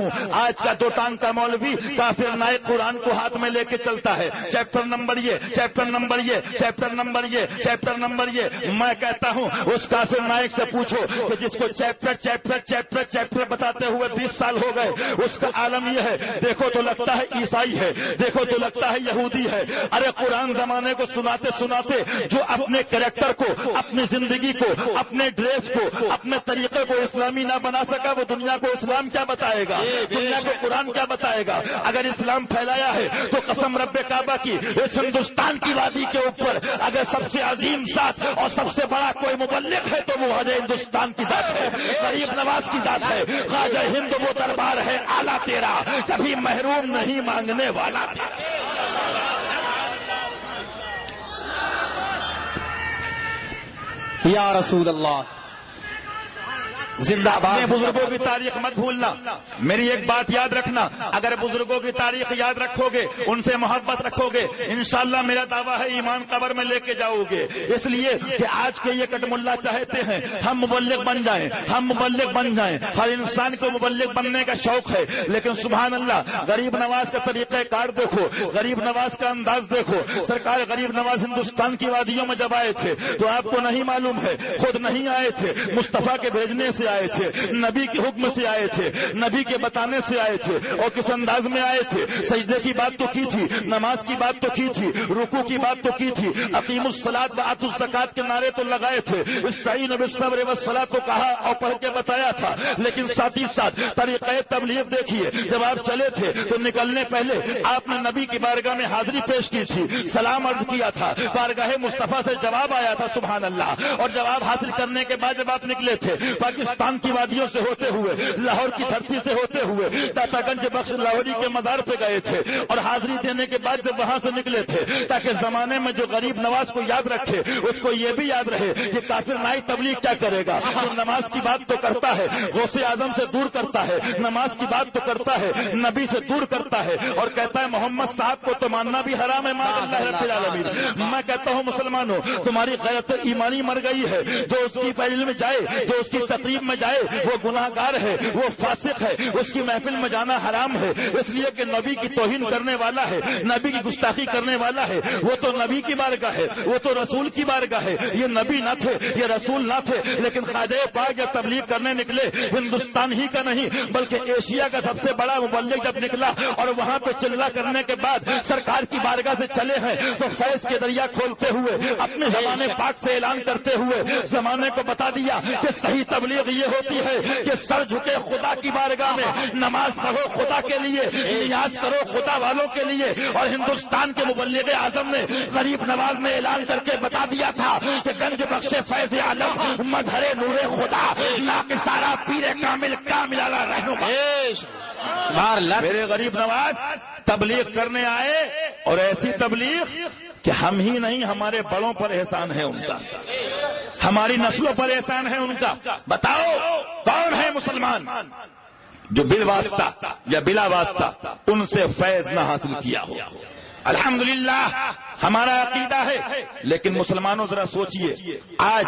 ہوں آج کا دو ٹانگ کا مولوی کافر نائک قرآن کو ہاتھ میں لے کے چلتا ہے، چیپٹر نمبر یہ، چیپٹر نمبر یہ، چیپٹر نمبر یہ، چیپٹر نمبر یہ۔ میں کہتا ہوں اس کافر نائک سے پوچھو کہ جس کو چیپٹر چیپٹر چیپٹر چیپٹر بتاتے ہوئے 20 سال ہو گئے، اس کا عالم یہ ہے، دیکھو تو لگتا ہے عیسائی ہے، دیکھو تو لگتا ہے یہودی ہے۔ ارے قرآن زمانے کو سناتے سناتے جو اپنے کریکٹر کو، اپنی زندگی کو، اپنے ڈریس کو، اپنے طریقے کو اسلامی نہ بنا سکا، وہ دنیا کو اسلام کیا بتائے گا؟ دنیا کو قرآن کیا بتائے گا؟ اگر اسلام پھیلایا ہے تو قسم رب کعبہ کی، اس ہندوستان کی وادی کے اوپر اگر سب سے عظیم ذات اور سب سے بڑا کوئی مبلغ ہے تو وہ خواجہ ہندوستان کی ذات ہے، غریب نواز کی ذات ہے۔ خواجہ ہند وہ دربار ہے آلہ تیرا، کبھی محروم نہیں مانگنے والا یا رسول اللہ زندہ باد۔ بزرگوں کی تاریخ مت بھولنا، میری ایک بات یاد رکھنا، اگر بزرگوں کی تاریخ یاد رکھو گے، ان سے محبت رکھو گے، انشاءاللہ میرا دعویٰ ہے ایمان قبر میں لے کے جاؤ گے۔ اس لیے کہ آج کے یہ کٹ ملا چاہتے ہیں ہم مبلغ بن جائیں، ہم مبلغ بن جائیں، ہر انسان کو مبلغ بننے کا شوق ہے، لیکن سبحان اللہ غریب نواز کا طریقہ کار دیکھو، غریب نواز کا انداز دیکھو۔ سرکار غریب نواز ہندوستان کی وادیوں میں جب آئے تھے تو آپ کو نہیں معلوم ہے، خود نہیں آئے تھے، مصطفیٰ کے بھیجنے سے آئے تھے، نبی کے حکم سے آئے تھے، نبی کے بتانے سے آئے تھے، اور کس انداز میں آئے تھے؟ سجدے کی بات تو کی تھی، نماز کی بات تو کی تھی، رکوع کی بات تو کی تھی، اقیموا الصلاۃ وآتوا الزکاۃ کے نعرے تو لگائے تھے، استعینوا بالصبر والصلاۃ تو کہا اور پڑھ کے بتایا تھا، لیکن ساتھ ہی ساتھ طریقہ تبلیغ دیکھیے، جب آپ چلے تھے تو نکلنے پہلے آپ نے نبی کی بارگاہ میں حاضری پیش کی تھی، سلام عرض کیا تھا، بارگاہ مصطفیٰ سے جواب آیا تھا، سبحان اللہ، اور جواب حاصل کرنے کے بعد جب آپ نکلے تھے پاکستان کی وادیوں سے ہوتے ہوئے، لاہور کی دھرتی سے ہوتے ہوئے داتا گنج بخش لاہوری کے مزار پہ گئے تھے، اور حاضری دینے کے بعد جب وہاں سے نکلے تھے تاکہ زمانے میں جو غریب نواز کو یاد رکھے اس کو یہ بھی یاد رہے کہ کافر نائک تبلیغ کیا کرے گا، جو نماز کی بات تو کرتا ہے، غوث اعظم سے دور کرتا ہے، نماز کی بات تو کرتا ہے، نبی سے دور کرتا ہے، اور کہتا ہے محمد صاحب کو تو ماننا بھی حرام ہے، مان اللہ رب العالمین۔ میں کہتا ہوں مسلمانوں تمہاری غیرت ایمانی مر گئی ہے، جو اس کی فیل میں جائے، جو اس کی تقریب میں جائے وہ گناہ گار ہے، وہ فاسق ہے، اس کی محفل میں جانا حرام ہے، اس لیے کہ نبی کی توہین کرنے والا ہے، نبی کی گستاخی کرنے والا ہے، وہ تو نبی کی بارگاہ ہے، وہ تو رسول کی بارگاہ ہے، یہ نبی نہ تھے، یہ رسول نہ تھے، لیکن خواجہ پاک جب تبلیغ کرنے نکلے ہندوستان ہی کا نہیں بلکہ ایشیا کا سب سے بڑا مبلغ جب نکلا اور وہاں پہ چلا کرنے کے بعد سرکار کی بارگاہ سے چلے ہیں تو فیض کے دریا کھولتے ہوئے اپنے زمانے پاک سے اعلان کرتے ہوئے زمانے کو بتا دیا کہ صحیح تبلیغ یہ ہوتی ہے کہ سر جھکے خدا کی بارگاہ میں، نماز پڑھو خدا کے لیے، نیاز کرو خدا والوں کے لیے، اور ہندوستان کے مبلغ اعظم نے غریب نواز نے اعلان کر کے بتا دیا تھا کہ گنج بخش فیض عالم مظہر نور خدا ناقصارہ پیر کامل کامل اعلی رہنما۔ میرے غریب نواز تبلیغ کرنے آئے، اور ایسی تبلیغ کہ ہم ہی نہیں ہمارے بڑوں پر احسان ہے ان کا، ہماری نسلوں پر احسان ہے ان کا۔ بتاؤ کون ہے مسلمان جو بالواسطہ یا بلا واسطہ ان سے فیض نہ حاصل کیا ہو؟ الحمدللہ ہمارا عقیدہ ہے، لیکن مسلمانوں ذرا سوچئے، آج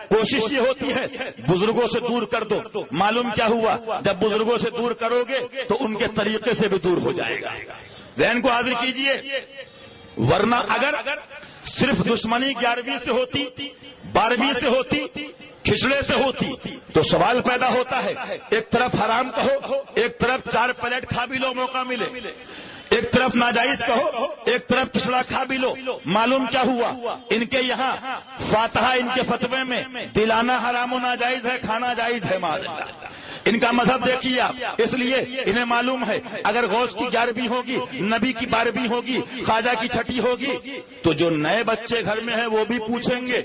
کوشش یہ ہوتی ہے بزرگوں سے دور کر دو، معلوم کیا ہوا؟ جب بزرگوں سے دور کرو گے تو ان کے طریقے سے بھی دور ہو جائے گا۔ ذہن کو حاضر کیجئے، ورنہ اگر صرف دشمنی 11ویں سے ہوتی، 12ویں سے ہوتی، کھچڑے سے ہوتی تو سوال پیدا ہوتا ہے، ایک طرف حرام کہو، ایک طرف 4 پلیٹ کھا بھی لو موقع ملے، ایک طرف ناجائز کہو، ایک طرف کھچڑا کھا بھی لو۔ معلوم کیا ہوا؟ ان کے یہاں فاتحہ ان کے فتوے میں دلانا حرام و ناجائز ہے، کھانا جائز ہے۔ معاذ اللہ، ان کا مذہب دیکھیے آپ، اس لیے انہیں معلوم ہے اگر غوث کی 11ویں ہوگی، نبی کی 12ویں ہوگی، خواجہ کی 6ٹھی ہوگی تو جو نئے بچے گھر میں ہیں وہ بھی پوچھیں گے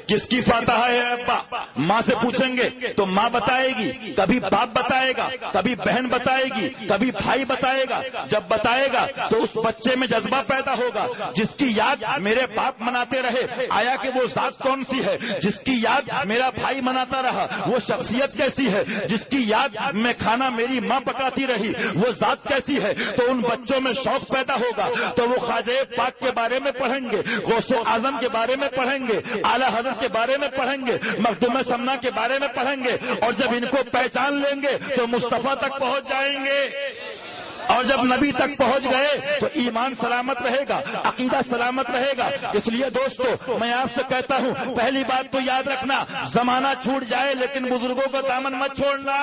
کس کی فاتحہ ہے ابا، ماں سے پوچھیں گے تو ماں بتائے گی، کبھی باپ بتائے گا، کبھی بہن بتائے گی، کبھی بھائی بتائے گا۔ جب بتائے گا تو اس بچے میں جذبہ پیدا ہوگا، جس کی یاد میرے باپ مناتے رہے، آیا کہ وہ ذات کون سی ہے؟ جس کی یاد میرا بھائی مناتا رہا وہ شخصیت کیسی ہے؟ جس کی کی یاد میں کھانا میری ماں پکاتی رہی وہ ذات کیسی ہے، تو ان بچوں میں شوق پیدا ہوگا، تو وہ خواجہ پاک کے بارے میں پڑھیں گے، غوث اعظم کے بارے میں پڑھیں گے، اعلی حضرت کے بارے میں پڑھیں گے، مخدوم سمنا کے بارے میں پڑھیں گے، اور جب ان کو پہچان لیں گے تو مصطفیٰ تک پہنچ جائیں گے، اور جب نبی تک پہنچ گئے تو ایمان سلامت رہے گا، عقیدہ سلامت رہے گا۔ اس لیے دوستو میں آپ سے کہتا ہوں، پہلی بات تو یاد رکھنا، زمانہ چھوٹ جائے لیکن بزرگوں کا دامن مت چھوڑنا۔